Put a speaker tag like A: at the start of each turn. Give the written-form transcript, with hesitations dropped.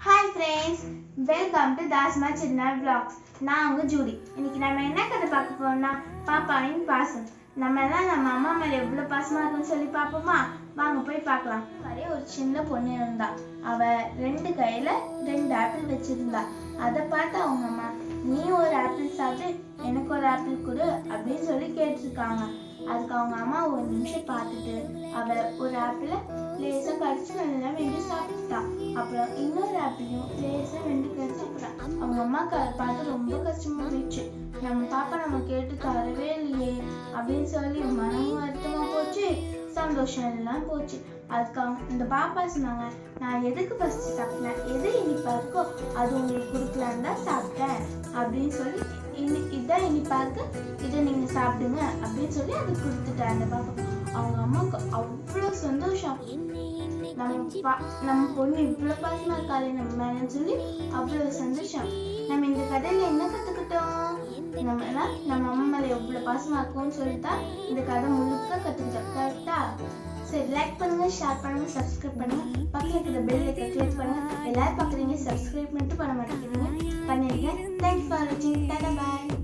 A: Hi friends, welcome to Dasma Children Vlogs. நான் உங்க Judy. இன்னைக்கு நம்ம என்ன கதை பார்க்க போறோம்னா பாப்பாவின் பாசம். நம்ம எல்லாம் நம்ம அம்மா மேல எவ்வளவு பாசமா இருக்குன்னு சொல்லி பாப்போமா? வாங்க போய் பார்க்கலாம். மாதிரி ஒரு சின்ன பொண்ணு இருந்தா. அவ ரெண்டு கையில 2 ஆப்பிள் வச்சிருந்தா. அதை பார்த்து அவங்க அம்மா, நீ ஒரு ஆப்பிள் சாப்பிட்டு எனக்கு ஒரு ஆப்பிள் கொடு அப்படின்னு சொல்லி கேட்டிருக்காங்க. அதுக்கு அவங்க அம்மா ஒரு நிமிஷம் பார்த்துட்டு அவ ஒரு ஆப்பிள லேசா கடிச்சு நல்லா வெந்து சாப்பிட்டா. அப்புறம் இன்னொரு ஆப்பிளையும் லேசா வெந்து கடிச்சு சாப்பிட்டா. அவங்க அம்மாக்கு அதை பார்த்து ரொம்ப கஷ்டமா போயிடுச்சு. நம்ம பாப்பா நம்ம கேட்டு தரவே இல்லையே அப்படின்னு சொல்லி மனமும் வருத்தமா போச்சு, சந்தோஷம் எல்லாம் போச்சு. அதுக்கு அவங்க இந்த பாப்பா சொன்னாங்க, நான் எதுக்கு ஃபர்ஸ்ட் சாப்பிட்டேன், எது இனிப்பா இருக்கோ அது உங்களுக்கு கொடுக்கலான்னு தான் சாப்பிட்டேன் அப்படின்னு சொல்லி, இதான் இனிப்பா இருக்கு, இதை நீங்க சாப்பிடுங்க அப்படின்னு சொல்லி அதை கொடுத்துட்டேன் அந்த பாப்பா. அவங்க அம்மாவுக்கு அவ்வளோ சந்தோஷம். நம்ம பொண்ணு இவ்வளோ பாசமா இருக்காது நம்ம மேல சொல்லி அவ்வளோ சந்தோஷம். நம்ம இந்த கதையில என்ன கத்துக்கிட்டோம்? நம்ம அம்மா மேல எவ்வளவு பாசமா இருக்கும்னு சொல்லிதான் இந்த கதை முழுக்க கத்துக்கிட்டோம். கரெக்டா? சரி, லைக் பண்ணுங்க, ஷேர் பண்ணுங்க, சப்ஸ்கிரைப் பண்ணுங்க, பக்கத்துல இருக்கிற பெல் ஐக்கனை கிளிக் பண்ணுங்க. எல்லாரும் பாக்குறீங்க, சப்ஸ்கிரைப் மட்டும் பண்ண மாட்டேங்கிறீங்க, பண்ணிருங்க. தேங்க்ஸ் ஃபார் வாட்சிங். டாடா, பாய்.